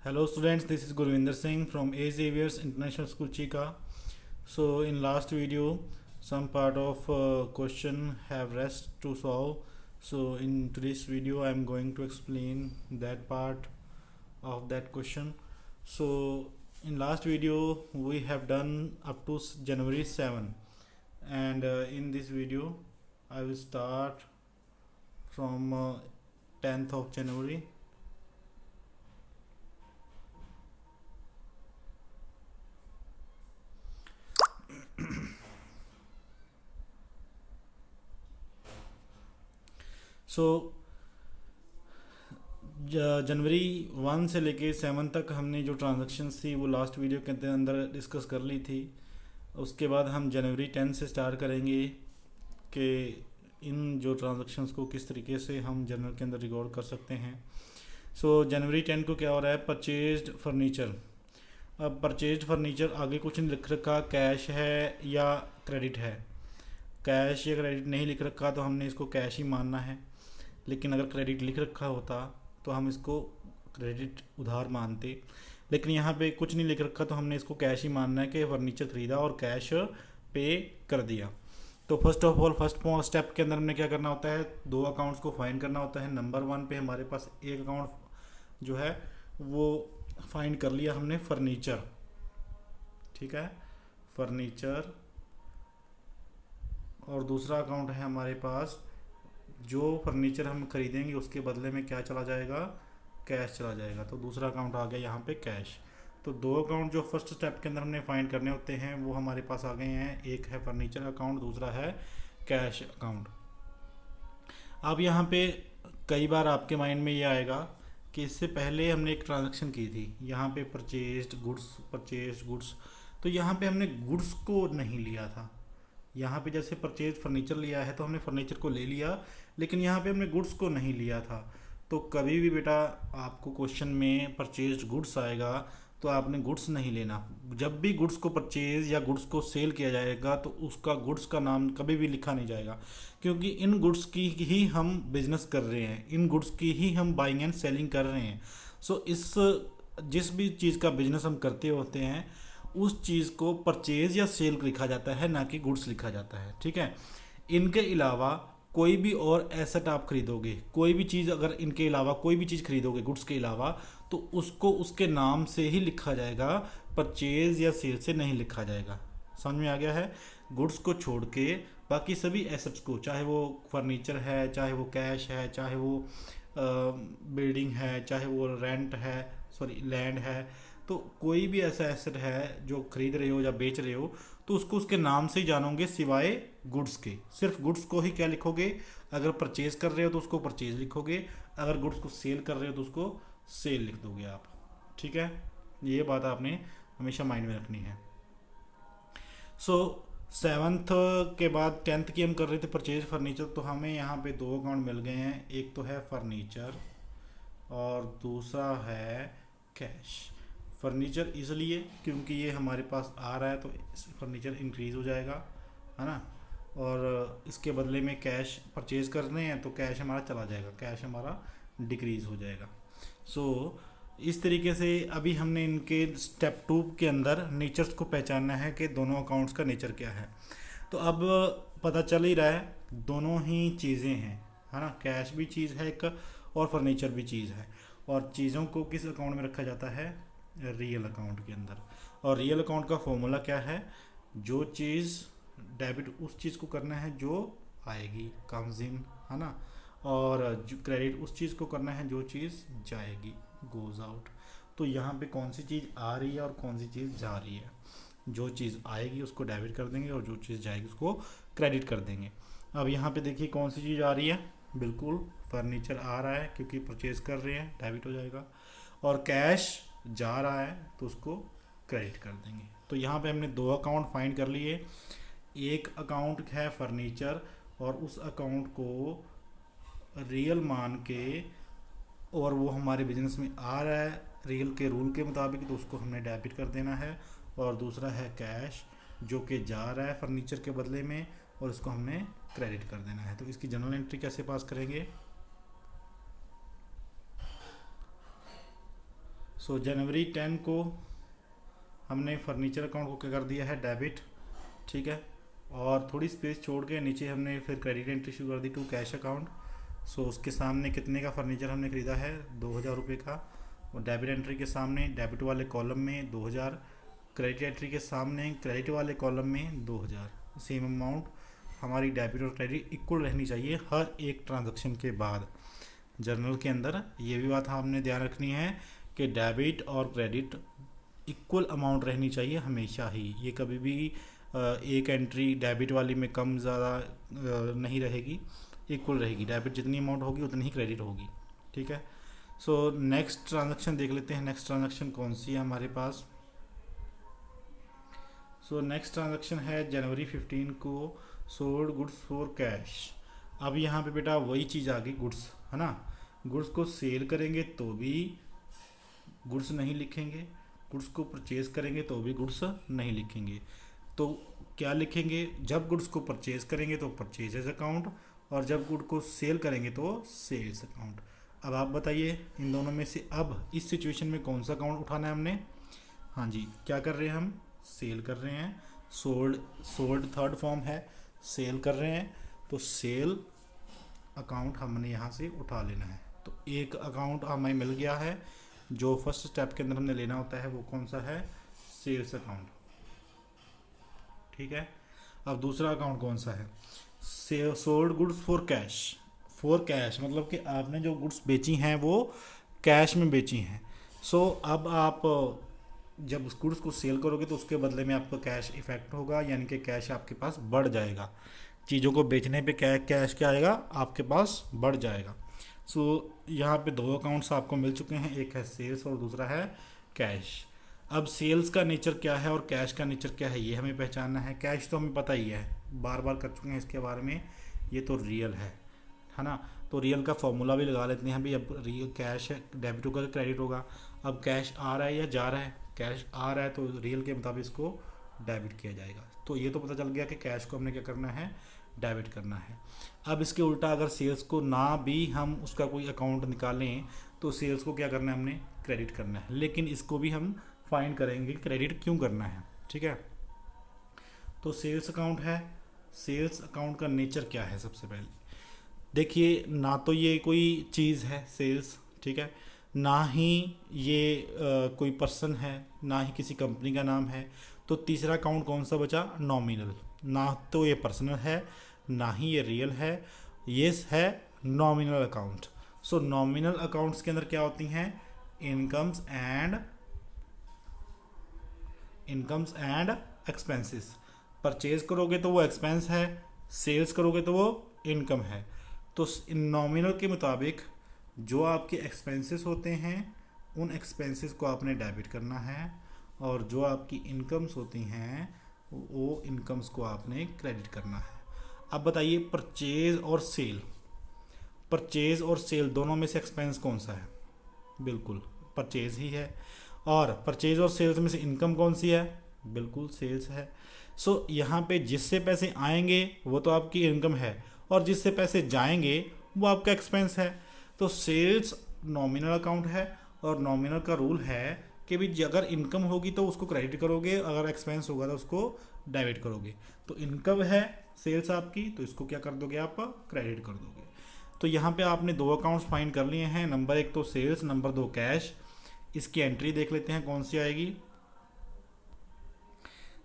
Hello students, this is Gurvinder Singh from A. Xavier's International School Chika. So in last video, some part of question have rest to solve. So in today's video, I am going to explain that part of that question. So in last video, we have done up to January 7, and in this video, I will start from 10th of January. सो जनवरी 1 से लेके 7 तक हमने जो transactions थी वो last video के अंदर discuss कर ली थी। उसके बाद हम जनवरी 10 से स्टार्ट करेंगे कि इन जो ट्रांजैक्शंस को किस तरीके से हम जर्नल के अंदर रिकॉर्ड कर सकते हैं। सो जनवरी 10 को क्या हो रहा है, परचेज्ड फर्नीचर। अब परचेज्ड फर्नीचर आगे कुछ नहीं लिख रखा, कैश है या क्रेडिट है। कैश या क्रेडिट नहीं लिख रखा तो हमने इसको कैश ही मानना है, लेकिन अगर क्रेडिट लिख रखा होता तो हम इसको क्रेडिट उधार मानते। लेकिन यहाँ पे कुछ नहीं लिख रखा तो हमने इसको कैश ही मानना है कि फर्नीचर ख़रीदा और कैश पे कर दिया। तो first of all first step के अंदर हमने क्या करना होता है, दो अकाउंट्स को फाइंड करना होता है। नंबर 1 पे हमारे पास एक अकाउंट जो है वो फाइंड कर लिया हमने, फर्नीचर। ठीक है, फर्नीचर। और दूसरा अकाउंट है हमारे पास, जो फर्नीचर हम खरीदेंगे उसके बदले में क्या चला जाएगा, कैश चला जाएगा। तो दूसरा अकाउंट आ गया यहाँ पे कैश। तो दो अकाउंट जो फर्स्ट स्टेप के अंदर हमने फाइंड करने होते हैं वो हमारे पास आ गए हैं। एक है फर्नीचर अकाउंट, दूसरा है कैश अकाउंट। अब यहाँ पे कई बार आपके माइंड में ये आएगा कि इससे पहले हमने एक ट्रांजैक्शन की थी, यहाँ पे परचेज्ड गुड्स। तो यहाँ पे हमने गुड्स को नहीं लिया था। यहाँ पे जैसे परचेज फर्नीचर लिया है तो हमने फर्नीचर को ले लिया, लेकिन यहाँ पे हमने गुड्स को नहीं लिया था। तो कभी भी बेटा आपको क्वेश्चन में परचेज्ड गुड्स आएगा तो आपने गुड्स नहीं लेना। जब भी गुड्स को परचेज या गुड्स को सेल किया जाएगा तो उसका गुड्स का नाम कभी भी लिखा नहीं जाएगा, क्योंकि इन गुड्स की ही हम बिजनेस कर रहे हैं, इन गुड्स की ही हम बाइंग एंड सेलिंग कर रहे हैं। सो इस जिस भी चीज़ का बिजनेस हम करते होते हैं उस चीज़ को परचेज या सेल लिखा जाता है, ना कि गुड्स लिखा जाता है। ठीक है, इनके अलावा कोई भी और एसेट आप खरीदोगे, कोई भी चीज़ अगर इनके अलावा कोई भी चीज़ खरीदोगे गुड्स के अलावा, तो उसको उसके नाम से ही लिखा जाएगा, परचेज या सेल से नहीं लिखा जाएगा। समझ में आ गया है। गुड्स को छोड़ के बाकी सभी एसेट्स को, चाहे वो फर्नीचर है, चाहे वो कैश है, चाहे वो बिल्डिंग है, चाहे वो रेंट है, सॉरी लैंड है, तो कोई भी ऐसा एसेट है जो खरीद रहे हो या बेच रहे हो तो उसको उसके नाम से ही जानोगे, सिवाय गुड्स के। सिर्फ गुड्स को ही क्या लिखोगे, अगर परचेज कर रहे हो तो उसको परचेज लिखोगे, अगर गुड्स को सेल कर रहे हो तो उसको सेल लिख दोगे आप। ठीक है, ये बात आपने हमेशा माइंड में रखनी है। सो 7th के बाद 10th की हम कर रहे थे परचेज फर्नीचर, तो हमें यहाँ पे दो अकाउंट मिल गए हैं। एक तो है फर्नीचर और दूसरा है कैश। फर्नीचर इसलिए क्योंकि ये हमारे पास आ रहा है तो फर्नीचर इंक्रीज़ हो जाएगा, है ना। और इसके बदले में कैश परचेज कर रहे हैं तो कैश हमारा चला जाएगा, कैश हमारा डिक्रीज़ हो जाएगा। सो इस तरीके से अभी हमने इनके स्टेप 2 के अंदर नेचर्स को पहचानना है कि दोनों अकाउंट्स का नेचर क्या है। तो अब पता चल ही रहा है दोनों ही चीज़ें हैं, है ना। कैश भी चीज़ है एक और फर्नीचर भी चीज़ है। और चीज़ों को किस अकाउंट में रखा जाता है, रियल अकाउंट के अंदर। और रियल अकाउंट का फॉर्मूला क्या है, जो चीज़ डेबिट उस चीज़ को करना है जो आएगी, कम्स इन, है ना। और क्रेडिट उस चीज़ को करना है जो चीज़ जाएगी, गोज आउट। तो यहाँ पे कौन सी चीज़ आ रही है और कौन सी चीज़ जा रही है। जो चीज़ आएगी उसको डेबिट कर देंगे और जो चीज़ जाएगी उसको क्रेडिट कर देंगे। अब यहाँ पे देखिए कौन सी चीज़ आ रही है, बिल्कुल फर्नीचर आ रहा है क्योंकि परचेज कर रहे हैं, डेबिट हो जाएगा। और कैश जा रहा है तो उसको क्रेडिट कर देंगे। तो यहाँ पे हमने दो अकाउंट फाइंड कर लिए। एक अकाउंट है फर्नीचर और उस अकाउंट को रियल मान के, और वो हमारे बिजनेस में आ रहा है रियल के रूल के मुताबिक, तो उसको हमने डेबिट कर देना है। और दूसरा है कैश जो कि जा रहा है फर्नीचर के बदले में और उसको हमने क्रेडिट कर देना है। तो इसकी जर्नल एंट्री कैसे पास करेंगे, सो जनवरी 10 को हमने फर्नीचर अकाउंट को क्या कर दिया है, डेबिट, ठीक है। और थोड़ी स्पेस छोड़ के नीचे हमने फिर क्रेडिट एंट्री शुरू कर दी टू कैश अकाउंट। सो उसके सामने कितने का फर्नीचर हमने ख़रीदा है, 2000 रुपये का। और डेबिट एंट्री के सामने डेबिट वाले कॉलम में 2000, क्रेडिट एंट्री के सामने क्रेडिट वाले कॉलम में 2000। सेम अमाउंट हमारी डेबिट और क्रेडिट इक्वल रहनी चाहिए हर एक ट्रांजैक्शन के बाद। जर्नल के अंदर ये भी बात हमने ध्यान रखनी है कि डेबिट और क्रेडिट इक्वल अमाउंट रहनी चाहिए हमेशा ही। ये कभी भी एक एंट्री डेबिट वाली में कम ज़्यादा नहीं रहेगी, इक्वल रहेगी। डेबिट जितनी अमाउंट होगी उतनी ही क्रेडिट होगी, ठीक है। सो नेक्स्ट ट्रांजैक्शन देख लेते हैं, नेक्स्ट ट्रांजैक्शन कौन सी है हमारे पास। सो नेक्स्ट ट्रांजैक्शन है जनवरी 15 को सोल्ड गुड्स फॉर कैश। अब यहाँ पे बेटा वही चीज़ आ गई, गुड्स है ना। गुड्स को सेल करेंगे तो भी गुड्स नहीं लिखेंगे, गुड्स को परचेज करेंगे तो भी गुड्स नहीं लिखेंगे। तो क्या लिखेंगे, जब गुड्स को परचेज करेंगे तो परचेजेज अकाउंट, और जब गुड को सेल करेंगे तो सेल्स अकाउंट। अब आप बताइए इन दोनों में से अब इस सिचुएशन में कौन सा अकाउंट उठाना है हमने। हाँ जी, क्या कर रहे हैं हम, सेल कर रहे हैं। सोल्ड थर्ड फॉर्म है, सेल कर रहे हैं, तो सेल अकाउंट हमने यहाँ से उठा लेना है। तो एक अकाउंट हमें मिल गया है, जो फर्स्ट स्टेप के अंदर हमने लेना होता है वो कौन सा है, सेल्स अकाउंट, ठीक है। अब दूसरा अकाउंट कौन सा है, sold goods for cash. For cash मतलब कि आपने जो गुड्स बेची हैं वो कैश में बेची हैं। सो अब आप जब उस गुड्स को सेल करोगे तो उसके बदले में आपका कैश इफेक्ट होगा, यानी कि कैश आपके पास बढ़ जाएगा। चीज़ों को बेचने पे कैश क्या आएगा, आपके पास बढ़ जाएगा। सो यहाँ पे दो अकाउंट्स आपको मिल चुके हैं, एक है सेल्स और दूसरा है कैश। अब सेल्स का नेचर क्या है और कैश का नेचर क्या है ये हमें पहचानना है। कैश तो हमें पता ही है, बार बार कर चुके हैं इसके बारे में, ये तो रियल है ना। तो रियल का फॉर्मूला भी लगा लेते हैं भाई। अब रियल कैश है, डेबिट होगा कि क्रेडिट होगा। अब कैश आ रहा है या जा रहा है, कैश आ रहा है तो रियल के मुताबिक इसको डेबिट किया जाएगा। तो ये तो पता चल गया कि कैश को हमने क्या करना है, डेबिट करना है। अब इसके उल्टा अगर सेल्स को ना भी हम उसका कोई अकाउंट निकालें तो सेल्स को क्या करना है, हमने क्रेडिट करना है। लेकिन इसको भी हम फाइंड करेंगे क्रेडिट क्यों करना है, ठीक है। तो सेल्स अकाउंट है, सेल्स अकाउंट का नेचर क्या है, सबसे पहले देखिए, ना तो ये कोई चीज़ है सेल्स, ठीक है, ना ही ये कोई पर्सन है, ना ही किसी कंपनी का नाम है। तो तीसरा अकाउंट कौन सा बचा, नॉमिनल। ना तो ये पर्सनल है, ना ही ये रियल है, ये है नॉमिनल अकाउंट। सो नॉमिनल अकाउंट्स के अंदर क्या होती हैं, इनकम्स एंड एक्सपेंसेस। परचेज करोगे तो वो एक्सपेंस है, सेल्स करोगे तो वो इनकम है। तो नॉमिनल के मुताबिक जो आपके एक्सपेंसेस होते हैं उन एक्सपेंसेस को आपने डेबिट करना है, और जो आपकी इनकम्स होती हैं वो इनकम्स को आपने क्रेडिट करना है। अब बताइए परचेज और सेल दोनों में से एक्सपेंस कौन सा है, बिल्कुल परचेज ही है। और परचेज और सेल्स में से इनकम कौन सी है, बिल्कुल सेल्स है। सो यहाँ पे जिससे पैसे आएंगे वो तो आपकी इनकम है, और जिससे पैसे जाएंगे वो आपका एक्सपेंस है। तो सेल्स नॉमिनल अकाउंट है, और नॉमिनल का रूल है कि भी अगर इनकम होगी तो उसको क्रेडिट करोगे, अगर एक्सपेंस होगा तो उसको डेबिट करोगे। तो इनकम है सेल्स आपकी, तो इसको क्या कर दोगे, आप क्रेडिट कर दोगे। तो यहाँ पे आपने दो अकाउंट्स फाइंड कर लिए हैं, नंबर एक तो सेल्स, नंबर दो कैश। इसकी एंट्री देख लेते हैं कौन सी आएगी।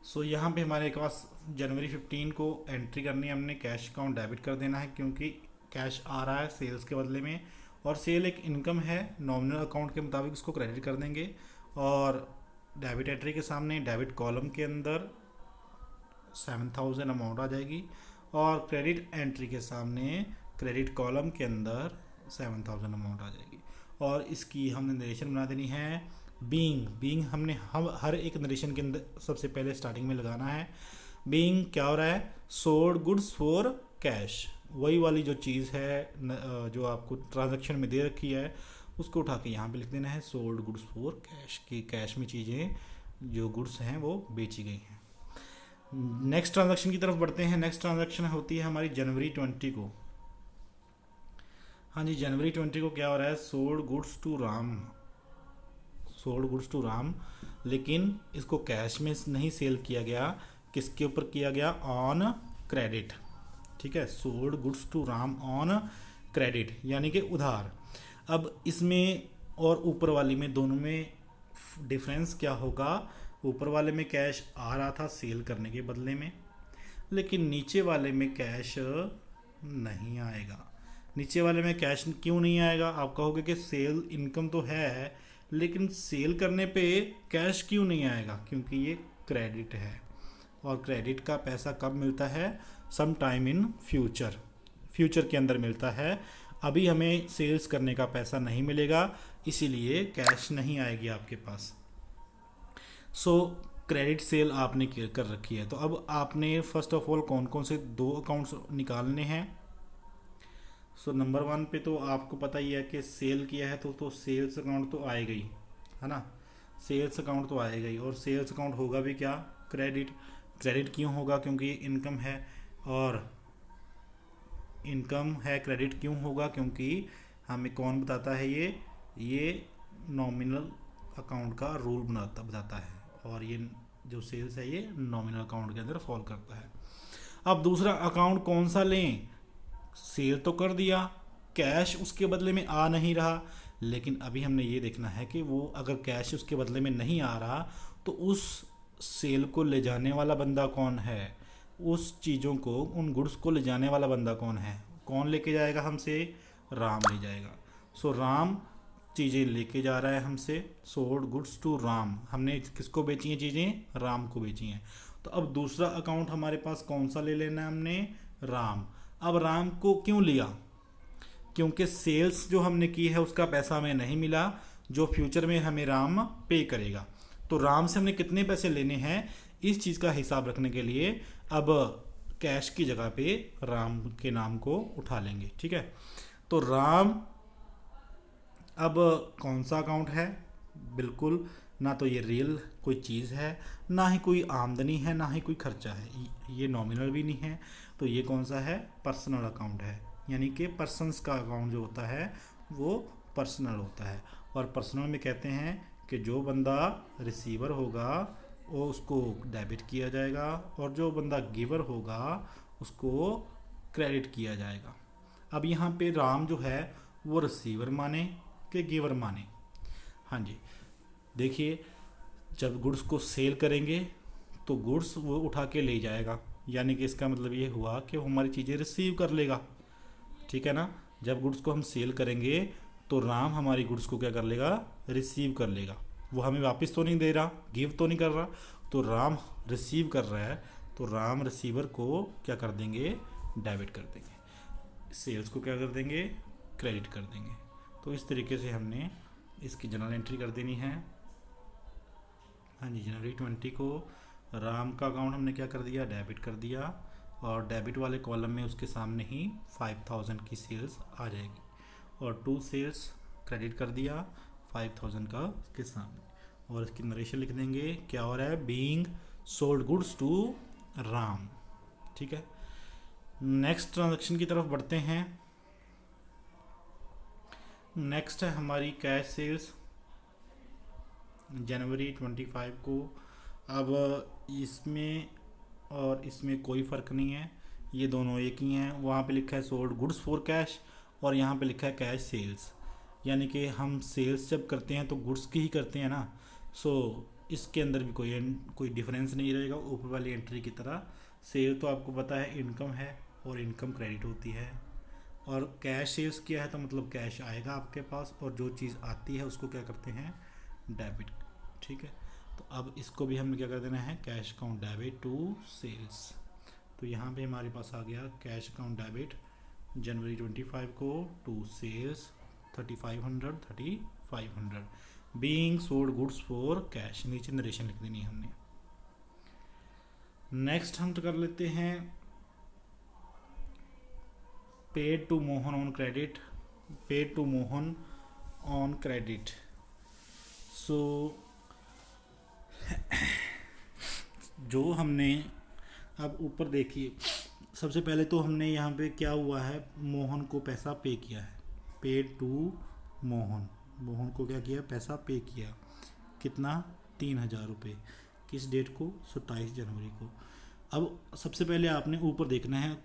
सो यहाँ पे हमारे पास जनवरी 15 को एंट्री करनी है हमने, कैश अकाउंट डेबिट कर देना है क्योंकि कैश आ रहा है सेल्स के बदले में, और सेल एक इनकम है, नॉमिनल अकाउंट के मुताबिक उसको क्रेडिट कर देंगे। और डेबिट एंट्री के सामने डेबिट कॉलम के अंदर 7000 अमाउंट आ जाएगी, और क्रेडिट एंट्री के सामने क्रेडिट कॉलम के अंदर 7000 अमाउंट आ जाएगी। और इसकी हमने नरेशन बना देनी है बीइंग हमने हम हर एक नरेशन के अंदर सबसे पहले स्टार्टिंग में लगाना है। बीइंग क्या हो रहा है, सोल्ड गुड्स फॉर कैश, वही वाली जो चीज़ है जो आपको ट्रांजैक्शन में दे रखी है उसको उठा के यहाँ पे लिख देना है सोल्ड गुड्स फॉर कैश, कि कैश में चीज़ें जो गुड्स हैं वो बेची गई हैं। नेक्स्ट ट्रांजैक्शन की तरफ बढ़ते हैं। नेक्स्ट ट्रांजैक्शन होती है हमारी जनवरी 20 को। हाँ जी, जनवरी 20 को क्या हो रहा है, sold goods to Ram. Sold goods to Ram, लेकिन इसको कैश में नहीं सेल किया गया, किसके ऊपर किया गया, ऑन क्रेडिट। ठीक है, sold goods to Ram on credit यानी कि उधार। अब इसमें और ऊपर वाली में दोनों में डिफरेंस क्या होगा, ऊपर वाले में कैश आ रहा था सेल करने के बदले में, लेकिन नीचे वाले में कैश नहीं आएगा। नीचे वाले में कैश क्यों नहीं आएगा, आप कहोगे कि सेल इनकम तो है लेकिन सेल करने पे कैश क्यों नहीं आएगा, क्योंकि ये क्रेडिट है और क्रेडिट का पैसा कब मिलता है, some time in future, future के अंदर मिलता है। अभी हमें सेल्स करने का पैसा नहीं मिलेगा, इसीलिए कैश नहीं आएगी आपके पास। सो क्रेडिट सेल आपने कर रखी है। तो अब आपने फर्स्ट ऑफ ऑल कौन कौन से 2 अकाउंट्स निकालने हैं। सो नंबर 1 पे तो आपको पता ही है कि सेल किया है तो सेल्स अकाउंट तो आएगा ही, है ना, सेल्स अकाउंट तो आएगा ही। और सेल्स अकाउंट होगा भी क्या, क्रेडिट। क्रेडिट क्यों होगा, क्योंकि इनकम है, और इनकम है, क्रेडिट क्यों होगा, क्योंकि हमें कौन बताता है, ये नॉमिनल अकाउंट का रूल बताता है, और ये जो सेल्स है ये नॉमिनल अकाउंट के अंदर फॉल करता है। अब दूसरा अकाउंट कौन सा लें, सेल तो कर दिया, कैश उसके बदले में आ नहीं रहा, लेकिन अभी हमने ये देखना है कि वो अगर कैश उसके बदले में नहीं आ रहा तो उस सेल को ले जाने वाला बंदा कौन है, उस चीज़ों को, उन गुड्स को ले जाने वाला बंदा कौन है, कौन लेके जाएगा हमसे, राम ले जाएगा। सो राम चीज़ें लेके जा रहा है हमसे, सोल्ड गुड्स टू राम, हमने किसको बेची हैं चीज़ें, राम को बेची हैं। तो अब दूसरा अकाउंट हमारे पास कौन सा ले लेना है हमने, राम। अब राम को क्यों लिया, क्योंकि सेल्स जो हमने की है उसका पैसा हमें नहीं मिला, जो फ्यूचर में हमें राम पे करेगा। तो राम से हमने कितने पैसे लेने हैं, इस चीज़ का हिसाब रखने के लिए अब कैश की जगह पे राम के नाम को उठा लेंगे। ठीक है, तो राम अब कौन सा अकाउंट है, बिल्कुल ना तो ये रियल कोई चीज़ है, ना ही कोई आमदनी है, ना ही कोई खर्चा है, ये नॉमिनल भी नहीं है। तो ये कौन सा है, पर्सनल अकाउंट है, यानी कि पर्सनस का अकाउंट जो होता है वो पर्सनल होता है। और पर्सनल में कहते हैं कि जो बंदा रिसीवर होगा वो उसको डेबिट किया जाएगा, और जो बंदा गिवर होगा उसको क्रेडिट किया जाएगा। अब यहाँ पे राम जो है वो रिसीवर माने कि गिवर माने, हाँ जी, देखिए जब गुड्स को सेल करेंगे तो गुड्स वो उठा के ले जाएगा, यानी कि इसका मतलब ये हुआ कि वो हमारी चीज़ें रिसीव कर लेगा। ठीक है ना, जब गुड्स को हम सेल करेंगे तो राम हमारी गुड्स को क्या कर लेगा, रिसीव कर लेगा, वो हमें वापस तो नहीं दे रहा, गिव तो नहीं कर रहा, तो राम रिसीव कर रहा है, तो राम रिसीवर को क्या कर देंगे, डेबिट कर देंगे, सेल्स को क्या कर देंगे, क्रेडिट कर देंगे। तो इस तरीके से हमने इसकी जनरल एंट्री कर देनी है। हाँ जी, जनवरी 20 को राम का अकाउंट हमने क्या कर दिया, डेबिट कर दिया, और डेबिट वाले कॉलम में उसके सामने ही 5000 की सेल्स आ जाएगी, और 2 सेल्स क्रेडिट कर दिया 5000 का उसके सामने, और इसकी नरेशन लिख देंगे, क्या हो रहा है, being sold goods to Ram. ठीक है, नेक्स्ट ट्रांजैक्शन की तरफ बढ़ते हैं। नेक्स्ट है हमारी कैश सेल्स जनवरी 25 को। अब इसमें और इसमें कोई फ़र्क नहीं है, ये दोनों एक ही हैं। वहाँ पे लिखा है सोल्ड गुड्स फॉर कैश, और यहाँ पे लिखा है कैश सेल्स, यानी कि हम सेल्स जब करते हैं तो गुड्स की ही करते हैं ना। सो इसके अंदर भी कोई डिफरेंस नहीं रहेगा ऊपर वाली एंट्री की तरह। सेल तो आपको पता है इनकम है, और इनकम क्रेडिट होती है, और कैश सेल्स किया है तो मतलब कैश आएगा आपके पास, और जो चीज़ आती है उसको क्या करते हैं, डेबिट। ठीक है, तो अब इसको भी हमने क्या कर देना है, cash account debit to sales. तो यहाँ पे हमारे पास आ गया कैश अकाउंट डेबिट जनवरी 25 को to sales 3500 being sold goods for cash, नीचे नरेशन लिख देनी है हमने। नेक्स्ट हम कर लेते हैं paid to Mohan on credit, paid to Mohan on credit. So जो हमने अब ऊपर देखिए, सबसे पहले तो हमने यहाँ पे क्या हुआ है, मोहन को पैसा पे किया है, पेड टू मोहन, मोहन को क्या किया, पैसा पे किया। कितना 3,000 रुपये। किस डेट को? 27 जनवरी को। अब सबसे पहले आपने ऊपर देखना है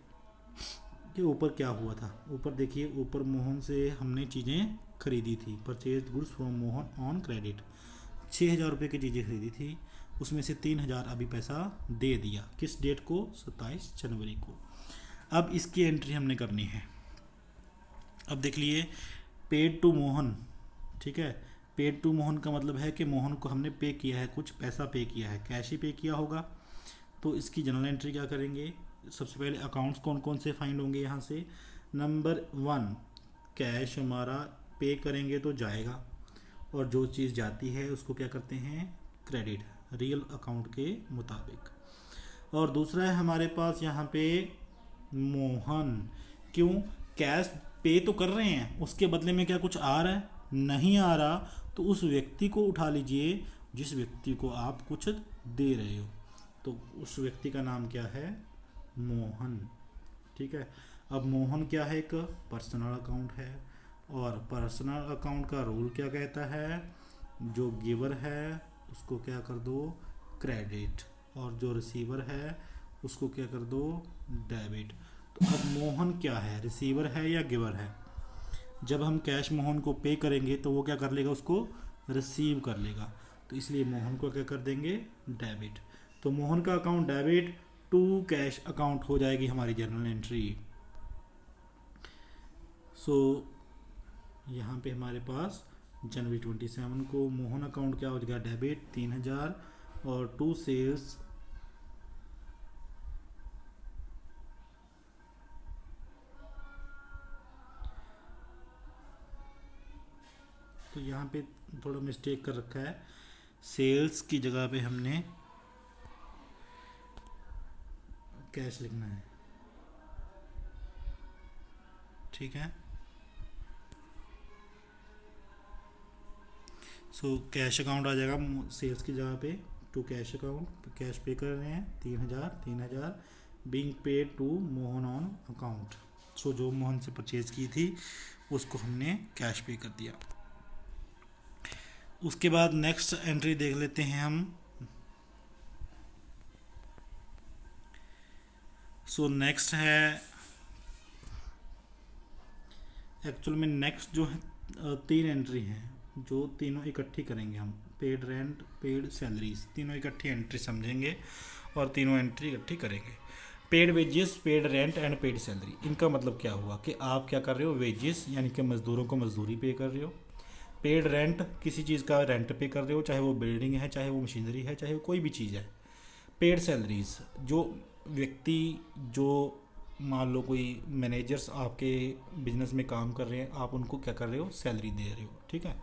कि ऊपर क्या हुआ था। ऊपर देखिए, ऊपर मोहन से हमने चीज़ें खरीदी थी, purchase goods from Mohan on credit. 6,000 रुपये की चीज़ें खरीदी थी, उसमें से 3,000 अभी पैसा दे दिया। किस डेट को? 27 जनवरी को। अब इसकी एंट्री हमने करनी है। अब देख लिए, पेड टू मोहन, ठीक है। पेड टू मोहन का मतलब है कि मोहन को हमने पे किया है, कुछ पैसा पे किया है, कैश ही पे किया होगा। तो इसकी जनरल एंट्री क्या करेंगे? सबसे पहले अकाउंट्स कौन कौन से फाइंड होंगे यहाँ से? नंबर 1, कैश हमारा पे करेंगे तो जाएगा, और जो चीज़ जाती है उसको क्या करते हैं? क्रेडिट, रियल अकाउंट के मुताबिक। और दूसरा है हमारे पास यहाँ पे मोहन। क्यों? कैश पे तो कर रहे हैं, उसके बदले में क्या कुछ आ रहा है? नहीं आ रहा। तो उस व्यक्ति को उठा लीजिए जिस व्यक्ति को आप कुछ दे रहे हो, तो उस व्यक्ति का नाम क्या है? मोहन, ठीक है। अब मोहन क्या है? एक पर्सनल अकाउंट है, और पर्सनल अकाउंट का रूल क्या कहता है? जो गिवर है उसको क्या कर दो? क्रेडिट, और जो रिसीवर है उसको क्या कर दो? डेबिट। तो अब मोहन क्या है? रिसीवर है या गिवर है? जब हम कैश मोहन को पे करेंगे तो वो क्या कर लेगा? उसको रिसीव कर लेगा। तो इसलिए मोहन को क्या कर देंगे? डेबिट। तो मोहन का account debit to cash account हो जाएगी हमारी जनरल एंट्री। सो यहाँ पे हमारे पास जनवरी 27 को मोहन अकाउंट क्या हो जाएगा? डेबिट 3,000, और टू सेल्स तो यहाँ पे थोड़ा मिस्टेक कर रखा है, सेल्स की जगह पे हमने कैश लिखना है, ठीक है। सो कैश अकाउंट आ जाएगा सेल्स की जगह पे, टू कैश अकाउंट। कैश पे कर रहे हैं 3,000 being paid to Mohan on account. So जो मोहन से परचेज की थी उसको हमने कैश पे कर दिया। उसके बाद नेक्स्ट एंट्री देख लेते हैं हम। सो नेक्स्ट है, एक्चुअल में नेक्स्ट जो है 3 एंट्री हैं, जो तीनों इकट्ठी करेंगे हम। पेड रेंट, पेड सैलरीज, तीनों इकट्ठी एंट्री समझेंगे और तीनों एंट्री इकट्ठी करेंगे। Paid wages, paid rent and paid salary. इनका मतलब क्या हुआ कि आप क्या कर रहे हो? वेजेस यानी कि मज़दूरों को मजदूरी पे कर रहे हो। पेड रेंट, किसी चीज़ का रेंट पे कर रहे हो, चाहे वो बिल्डिंग है, चाहे वो मशीनरी है, चाहे वो कोई भी चीज़ है। पेड सैलरीज, जो व्यक्ति जो मान लो कोई मैनेजर्स आपके बिजनेस में काम कर रहे हैं, आप उनको क्या कर रहे हो? सैलरी दे रहे हो, ठीक है।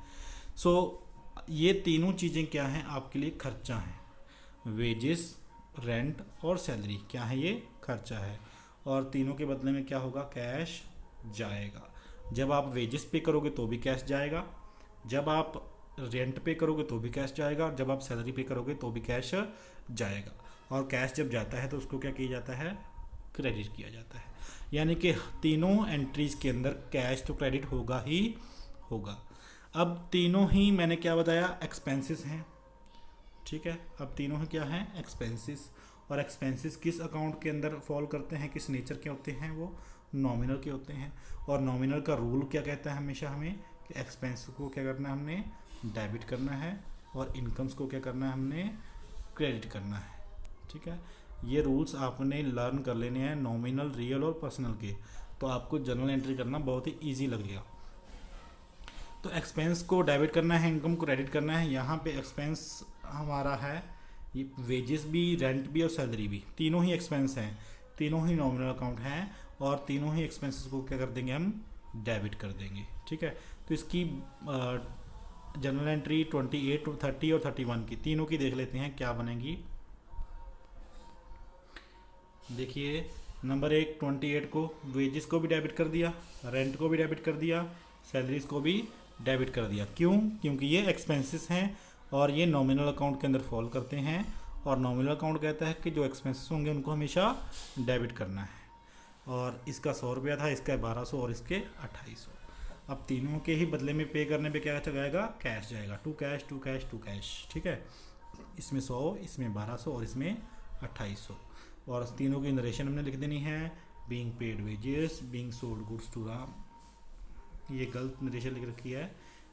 सो ये तीनों चीज़ें क्या हैं? आपके लिए खर्चा हैं। वेजेस, रेंट और सैलरी क्या है? ये खर्चा है, और तीनों के बदले में क्या होगा? कैश जाएगा। जब आप वेजेस पे करोगे तो भी कैश जाएगा, जब आप रेंट पे करोगे तो भी कैश जाएगा, जब आप सैलरी पे करोगे तो भी कैश जाएगा। और कैश जब जाता है तो उसको क्या किया जाता है? क्रेडिट किया जाता है। यानी कि तीनों एंट्रीज के अंदर कैश तो क्रेडिट होगा ही होगा। अब तीनों ही मैंने क्या बताया? एक्सपेंसेस हैं, ठीक है। अब तीनों ही क्या हैं? एक्सपेंसेस। और एक्सपेंसेस किस अकाउंट के अंदर फॉल करते हैं? किस नेचर के होते हैं? वो नॉमिनल के होते हैं। और नॉमिनल का रूल क्या कहता है हमेशा हमें? कि एक्सपेंस को क्या करना है? हमने डेबिट करना है, और इनकम्स को क्या करना है? हमने क्रेडिट करना है, ठीक है। ये रूल्स आपने लर्न कर लेने हैं नॉमिनल, रियल और पर्सनल के, तो आपको जनरल एंट्री करना बहुत ही ईजी लगेगा। तो एक्सपेंस को डेबिट करना है, इनकम को क्रेडिट करना है। यहाँ पे एक्सपेंस हमारा है ये वेजेस भी, रेंट भी और सैलरी भी, तीनों ही एक्सपेंस हैं, तीनों ही नॉमिनल अकाउंट हैं, और तीनों ही एक्सपेंसेस को क्या कर देंगे? हम डेबिट कर देंगे, ठीक है। तो इसकी जनरल एंट्री 28, 30 और 31 की, तीनों की देख लेते हैं क्या बनेगी। देखिए, नंबर 1 28 को वेजेस को भी डेबिट कर दिया, रेंट को भी डेबिट कर दिया, सैलरीज को भी डेबिट कर दिया। क्यों? क्योंकि ये एक्सपेंसेस हैं और ये नॉमिनल अकाउंट के अंदर फॉल करते हैं, और नॉमिनल अकाउंट कहता है कि जो एक्सपेंसेस होंगे उनको हमेशा डेबिट करना है। और इसका 100 रुपया था, इसका 1200 और इसके 2800। अब तीनों के ही बदले में पे करने पे क्या जाएगा, कैश जाएगा, to cash to cash to cash. ठीक है, इसमें 100, इसमें 1200 और इसमें 2800। और तीनों की नरेशन हमने लिख देनी है, being paid wages, being sold goods to Ram, ये गलत नरेशन लिख रखी है,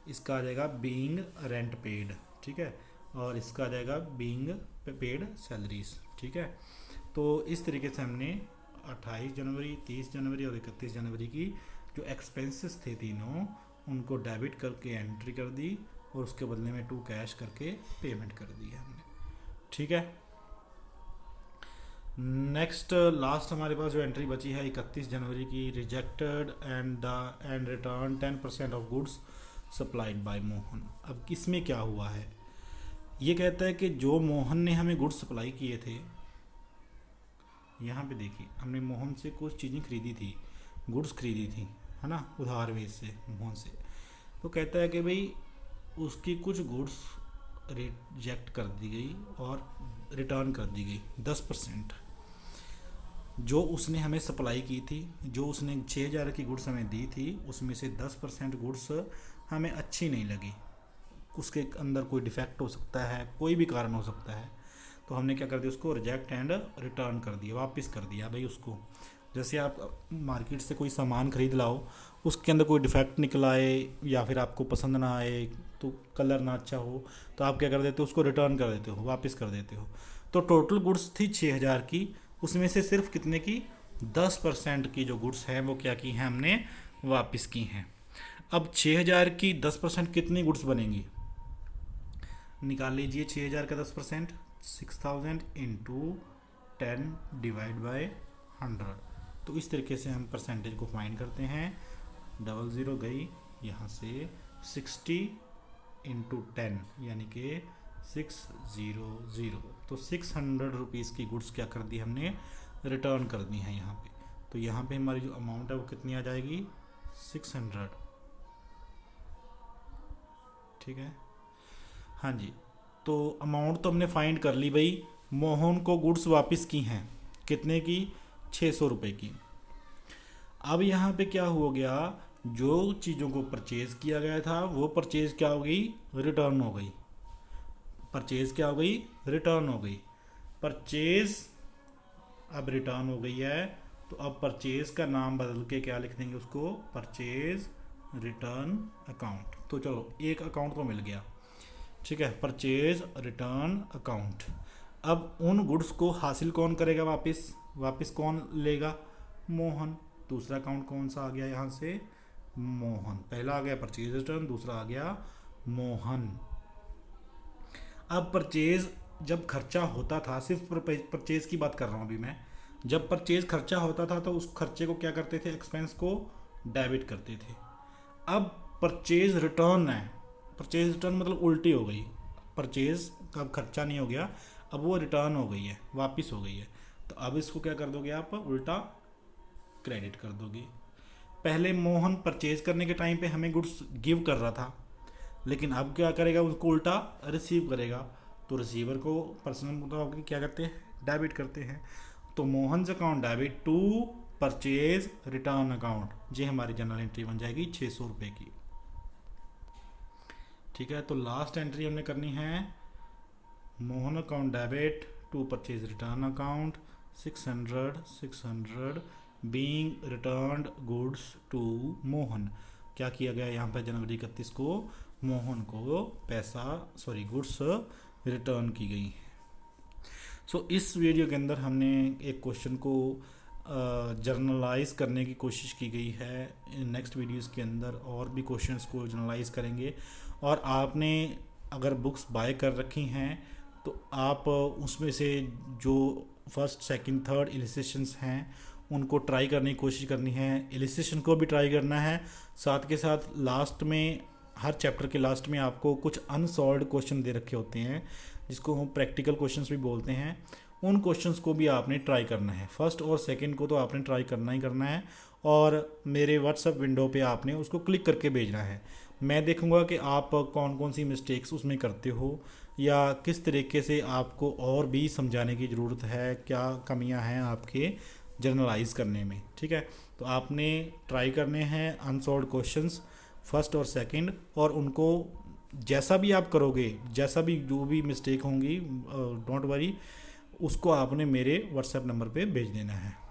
इसका आ जाएगा बीइंग रेंट पेड। ठीक है, और इसका आ जाएगा बीइंग पेड सैलरीज। ठीक है, तो इस तरीके से हमने 28 जनवरी, 30 जनवरी और 31 जनवरी की जो एक्सपेंसेस थे तीनों, उनको डेबिट करके एंट्री कर दी और उसके बदले में टू कैश करके पेमेंट कर दी है हमने। ठीक है, नेक्स्ट लास्ट हमारे पास जो एंट्री बची है 31 जनवरी की, rejected and return 10% of goods supplied by Mohan. अब किसमें क्या हुआ है, ये कहता है कि जो मोहन ने हमें गुड्स सप्लाई किए थे, यहाँ पे देखिए हमने मोहन से कुछ चीज़ें खरीदी थी, गुड्स खरीदी थी, है ना, उधार वेज से मोहन से। तो कहता है कि भाई उसकी कुछ गुड्स रिजेक्ट कर दी गई और रिटर्न कर दी गई 10%। जो उसने हमें सप्लाई की थी, जो उसने 6000 की गुड्स हमें दी थी, उसमें से 10% गुड्स हमें अच्छी नहीं लगी, उसके अंदर कोई डिफेक्ट हो सकता है, कोई भी कारण हो सकता है, तो हमने क्या कर दिया, उसको रिजेक्ट एंड रिटर्न कर दिया, वापस कर दिया भाई उसको। जैसे आप मार्केट से कोई सामान खरीद लाओ, उसके अंदर कोई डिफेक्ट निकल आए या फिर आपको पसंद ना आए, तो कलर ना अच्छा हो, तो आप क्या कर देते हो, उसको रिटर्न कर देते हो, वापस कर देते हो। तो टोटल गुड्स थी 6000 की, उसमें से सिर्फ कितने की, 10% की जो गुड्स हैं वो क्या की हैं, हमने वापस की हैं। अब 6000 की 10% कितनी गुड्स बनेंगी, निकाल लीजिए। 6000 का 10% 6000 इंटू 10 डिवाइड बाय 100। तो इस तरीके से हम परसेंटेज को फाइंड करते हैं। 00 गई यहाँ से, 60 इंटू 10 यानी कि 600। तो 600 रुपीज़ की गुड्स क्या कर दी हमने, रिटर्न कर दी हैं यहाँ पे। तो यहाँ पे हमारी जो अमाउंट है वो कितनी आ जाएगी, 600। ठीक है, हाँ जी, तो अमाउंट तो हमने फाइंड कर ली भाई। मोहन को गुड्स वापस की हैं, कितने की, 600 रुपये की। अब यहाँ पे क्या हो गया, जो चीज़ों को परचेज़ किया गया था वो परचेज़ क्या हो गई, रिटर्न हो गई। परचेज़ क्या हो गई, रिटर्न हो गई। परचेज़ अब रिटर्न हो गई है, तो अब परचेज़ का नाम बदल के क्या लिख देंगे उसको, परचेज़ रिटर्न अकाउंट। तो चलो एक अकाउंट तो मिल गया। ठीक है, परचेज़ रिटर्न अकाउंट। अब उन गुड्स को हासिल कौन करेगा, वापस कौन लेगा, मोहन। दूसरा अकाउंट कौन सा आ गया यहाँ से, मोहन। पहला आ गया परचेज रिटर्न, दूसरा आ गया मोहन। अब परचेज जब खर्चा होता था, सिर्फ परचेज की बात कर रहा हूँ अभी मैं, जब परचेज खर्चा होता था तो उस खर्चे को क्या करते थे, एक्सपेंस को डेबिट करते थे। अब परचेज रिटर्न है, परचेज रिटर्न मतलब उल्टी हो गई, परचेज का अब खर्चा नहीं हो गया, अब वो रिटर्न हो गई है, वापस हो गई है। तो अब इसको क्या कर दोगे आप, उल्टा क्रेडिट कर दोगे। पहले मोहन परचेज करने के टाइम पे हमें गुड्स गिव कर रहा था, लेकिन अब क्या करेगा, उसको उल्टा रिसीव करेगा। तो रिसीवर को पर्सनल क्या करते हैं, डेबिट करते हैं। तो Mohan account debit to purchase return account, ये हमारी जनरल एंट्री बन जाएगी 600 रुपये की। ठीक है, तो लास्ट एंट्री हमने करनी है, Mohan account debit to purchase return account 600 being returned goods to Mohan. क्या किया गया यहाँ पर, जनवरी 31 को मोहन को गुड्स रिटर्न की गई। सो इस वीडियो के अंदर हमने एक क्वेश्चन को जर्नलाइज करने की कोशिश की गई है। नेक्स्ट वीडियोस के अंदर और भी क्वेश्चंस को जर्नलाइज करेंगे। और आपने अगर बुक्स बाय कर रखी हैं तो आप उसमें से जो फर्स्ट सेकंड थर्ड इलिस्ट्रेशंस हैं उनको ट्राई करने की कोशिश करनी है, इलिस्ट्रेशन को भी ट्राई करना है। साथ के साथ लास्ट में, हर चैप्टर के लास्ट में आपको कुछ अनसॉल्व्ड क्वेश्चन दे रखे होते हैं जिसको हम प्रैक्टिकल क्वेश्चंस भी बोलते हैं, उन क्वेश्चंस को भी आपने ट्राई करना है। फर्स्ट और सेकंड को तो आपने ट्राई करना ही करना है और मेरे व्हाट्सएप विंडो पे आपने उसको क्लिक करके भेजना है। मैं देखूंगा कि आप कौन कौन सी मिस्टेक्स उसमें करते हो या किस तरीके से आपको और भी समझाने की ज़रूरत है, क्या कमियां हैं आपके जर्नलाइज करने में। ठीक है, तो आपने ट्राई करने हैं अनसॉल्व्ड क्वेश्चंस फर्स्ट और सेकंड, और उनको जैसा भी आप करोगे, जैसा भी जो भी मिस्टेक होंगी, डोंट वरी, उसको आपने मेरे व्हाट्सएप नंबर पे भेज देना है।